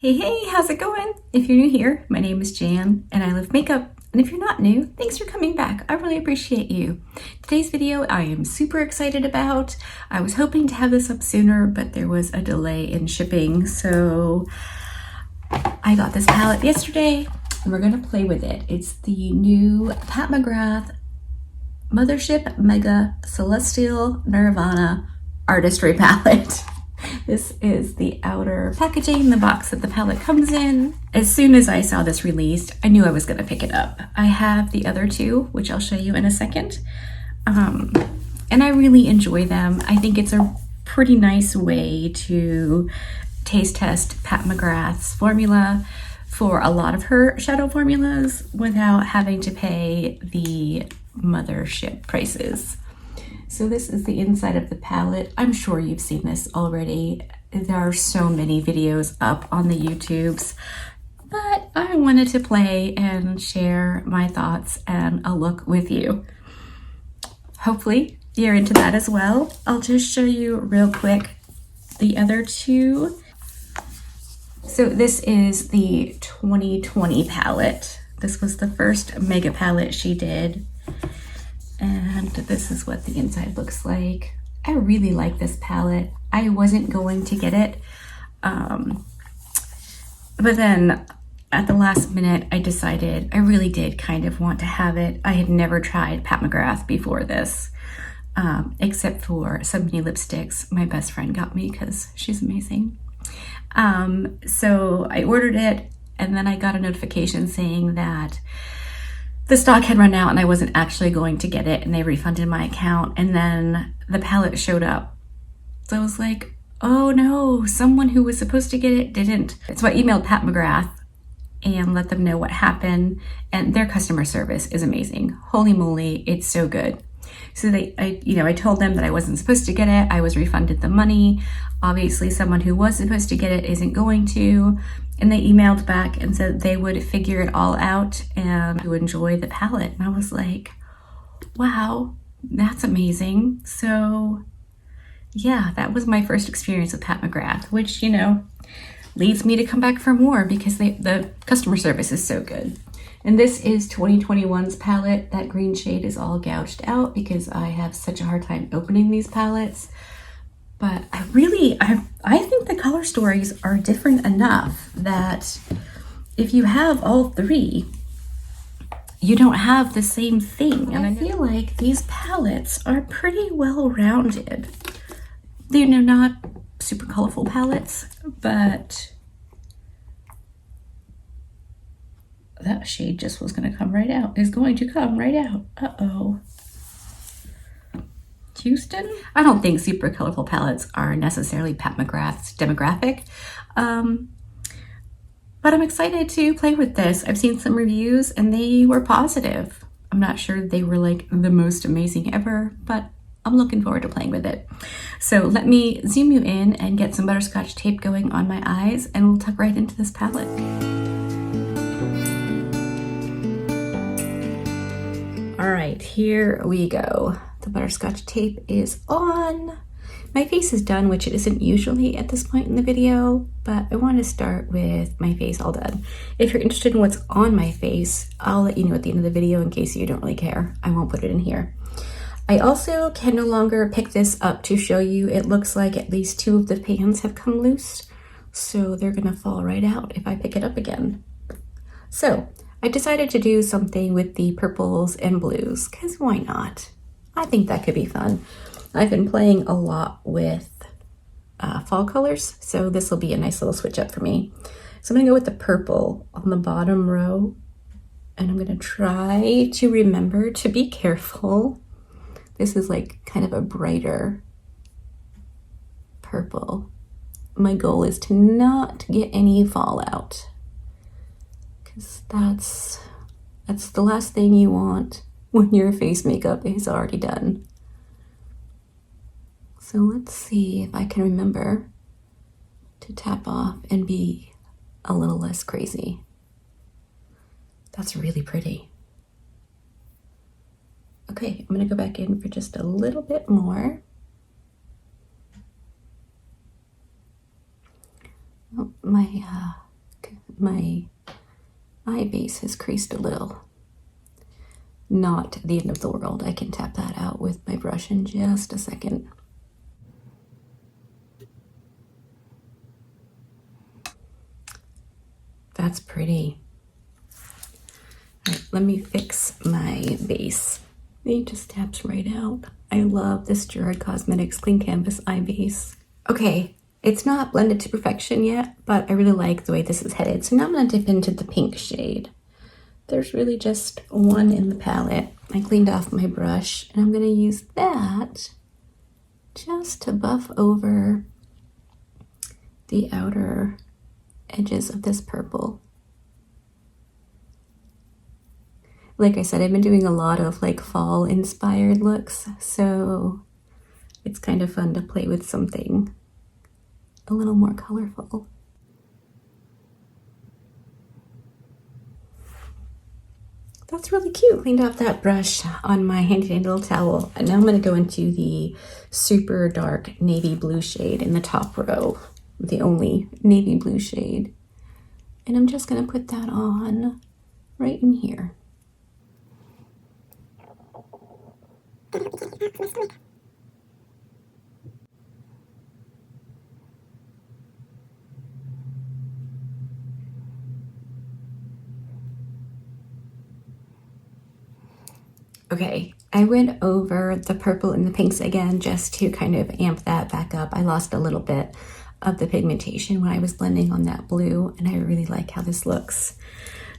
Hey, how's it going? If you're new here, my name is Jan and I love makeup. And if you're not new, thanks for coming back. I really appreciate you. Today's video I am super excited about. I was hoping to have this up sooner, but there was a delay in shipping. So I got this palette yesterday and we're gonna play with it. It's the new Pat McGrath Mothership Mega Celestial Nirvana Artistry Palette. This is the outer packaging, the box that the palette comes in. As soon as I saw this released, I knew I was gonna pick it up. I have the other two, which I'll show you in a second. And I really enjoy them. I think it's a pretty nice way to taste test Pat McGrath's formula for a lot of her shadow formulas without having to pay the mothership prices. So this is the inside of the palette. I'm sure you've seen this already. There are so many videos up on the YouTubes, but I wanted to play and share my thoughts and a look with you. Hopefully you're into that as well. I'll just show you real quick the other two. So this is the 2020 palette. This was the first mega palette she did. And this is what the inside looks like. I really like this palette. I wasn't going to get it, but then at the last minute, I decided I really did kind of want to have it. I had never tried Pat McGrath before this, except for some mini lipsticks my best friend got me because she's amazing. So I ordered it, and then I got a notification saying that the stock had run out and I wasn't actually going to get it, and they refunded my account, and then the palette showed up. So I was like, oh no, someone who was supposed to get it didn't. So I emailed Pat McGrath and let them know what happened, and their customer service is amazing. Holy moly, it's so good. So I told them that I wasn't supposed to get it. I was refunded the money. Obviously someone who was supposed to get it isn't going to. And they emailed back and said they would figure it all out and to enjoy the palette. And I was like, wow, that's amazing. So yeah, that was my first experience with Pat McGrath, which, leads me to come back for more because the customer service is so good. And this is 2021's palette. That green shade is all gouged out because I have such a hard time opening these palettes. But I think the color stories are different enough that if you have all three, you don't have the same thing. And I feel like these palettes are pretty well rounded. They're not super colorful palettes, but that shade just was going to come right out. Is going to come right out. Uh-oh. Houston? I don't think super colorful palettes are necessarily Pat McGrath's demographic. But I'm excited to play with this. I've seen some reviews and they were positive. I'm not sure they were like the most amazing ever, but I'm looking forward to playing with it. So let me zoom you in and get some butterscotch tape going on my eyes, and we'll tuck right into this palette. All right, here we go. The butterscotch tape is on. My face is done, which it isn't usually at this point in the video, but I want to start with my face all done. If you're interested in what's on my face, I'll let you know at the end of the video in case you don't really care. I won't put it in here. I also can no longer pick this up to show you. It looks like at least two of the pans have come loose, so they're gonna fall right out if I pick it up again. So I decided to do something with the purples and blues, because why not? I think that could be fun. I've been playing a lot with fall colors, so this will be a nice little switch up for me. So I'm gonna go with the purple on the bottom row, and I'm gonna try to remember to be careful. This is like kind of a brighter purple. My goal is to not get any fallout, because that's the last thing you want when your face makeup is already done. So let's see if I can remember to tap off and be a little less crazy. That's really pretty. Okay, I'm gonna go back in for just a little bit more. Oh, my my eye base has creased a little. Not the end of the world. I can tap that out with my brush in just a second. That's pretty. All right, let me fix my base. It just taps right out. I love this Gerard Cosmetics Clean Canvas eye base. Okay, it's not blended to perfection yet, but I really like the way this is headed. So now I'm gonna dip into the pink shade. There's really just one in the palette. I cleaned off my brush and I'm gonna use that just to buff over the outer edges of this purple. Like I said, I've been doing a lot of like fall inspired looks, so it's kind of fun to play with something a little more colorful. That's really cute. Cleaned off that brush on my handy dandy little towel. And now I'm gonna go into the super dark navy blue shade in the top row, the only navy blue shade. And I'm just gonna put that on right in here. Okay, I went over the purple and the pinks again just to kind of amp that back up. I lost a little bit of the pigmentation when I was blending on that blue, and I really like how this looks.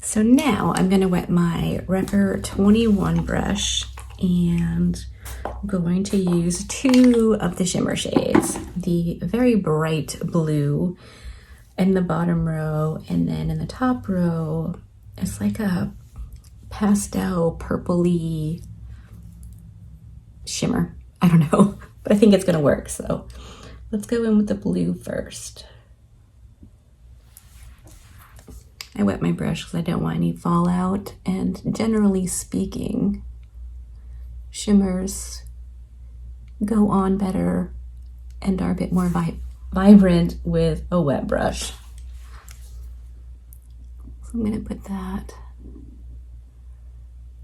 So now I'm gonna wet my Repper 21 brush, and I'm going to use two of the shimmer shades, the very bright blue in the bottom row, and then in the top row, it's like a pastel purpley shimmer. I don't know, but I think it's gonna work. So let's go in with the blue first. I wet my brush because I don't want any fallout, and generally speaking, shimmers go on better and are a bit more vibrant with a wet brush. So I'm gonna put that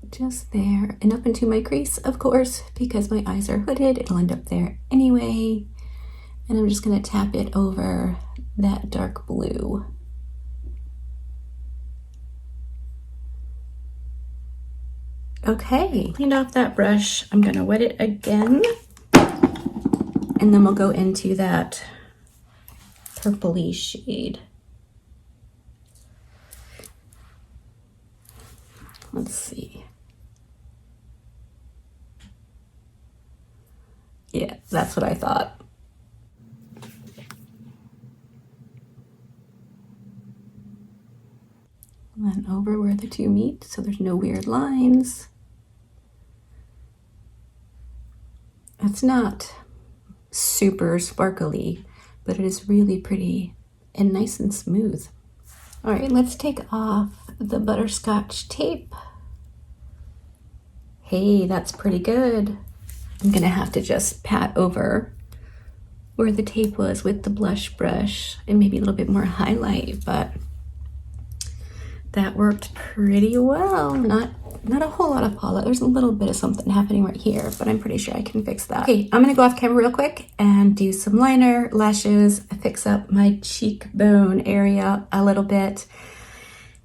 just there and up into my crease, of course, because my eyes are hooded. It'll end up there anyway. And I'm just gonna tap it over that dark blue. Okay, cleaned off that brush. I'm gonna wet it again. And then we'll go into that purpley shade. Let's see. Yeah, that's what I thought. And then over where the two meet, so there's no weird lines. It's not super sparkly, but it is really pretty and nice and smooth. All right, let's take off the butterscotch tape. Hey, that's pretty good. I'm gonna have to just pat over where the tape was with the blush brush and maybe a little bit more highlight, but that worked pretty well. Not a whole lot of palette. There's a little bit of something happening right here, but I'm pretty sure I can fix that. Okay, I'm gonna go off camera real quick and do some liner, lashes, fix up my cheekbone area a little bit.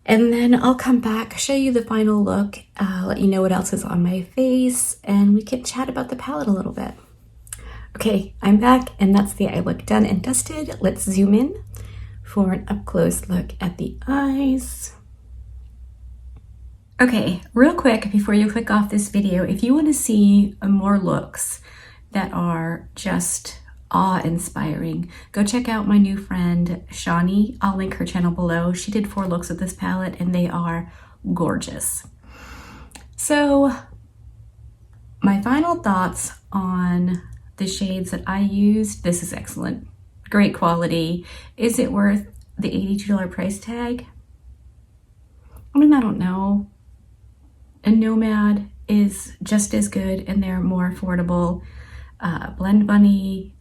And then I'll come back, show you the final look, let you know what else is on my face, and we can chat about the palette a little bit. Okay, I'm back, and that's the eye look done and dusted. Let's zoom in for an up-close look at the eyes. Okay, real quick before you click off this video, if you want to see more looks that are just awe-inspiring, go check out my new friend Shawnee. I'll link her channel below. She did 4 looks with this palette and they are gorgeous. So my final thoughts on the shades that I used. This is excellent, great quality. Is it worth the $82 price tag? I mean, I don't know. A Nomad is just as good and they're more affordable. Blend Bunny.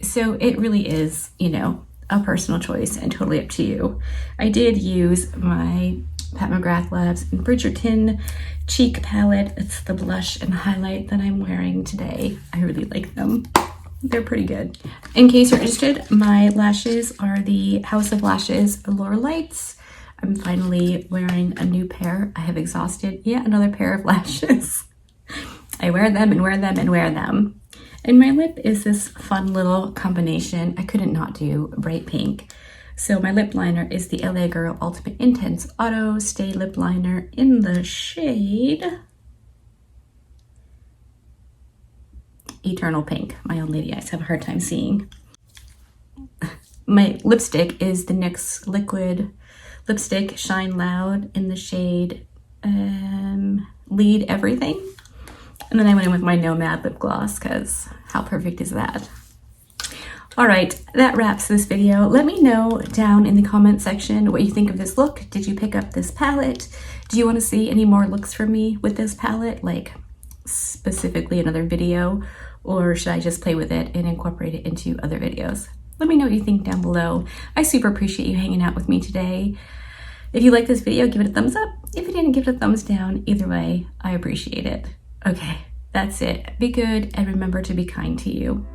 So it really is, you know, a personal choice and totally up to you. I did use my Pat McGrath Labs in Bridgerton cheek palette. It's the blush and highlight that I'm wearing today. I really like them. They're pretty good. In case you're interested, my lashes are the House of Lashes Allure Lights. I'm finally wearing a new pair. I have exhausted yet another pair of lashes. I wear them and wear them and wear them. And my lip is this fun little combination. I couldn't not do bright pink. So my lip liner is the LA Girl Ultimate Intense Auto Stay Lip Liner in the shade Eternal Pink. My old lady eyes have a hard time seeing. My lipstick is the NYX Liquid Lipstick Shine Loud in the shade Lead Everything. And then I went in with my Nomad lip gloss because how perfect is that? All right, that wraps this video. Let me know down in the comment section what you think of this look. Did you pick up this palette? Do you want to see any more looks from me with this palette, like specifically another video? Or should I just play with it and incorporate it into other videos? Let me know what you think down below. I super appreciate you hanging out with me today. If you like this video, give it a thumbs up. If you didn't, give it a thumbs down. Either way, I appreciate it. Okay, that's it. Be good and remember to be kind to you.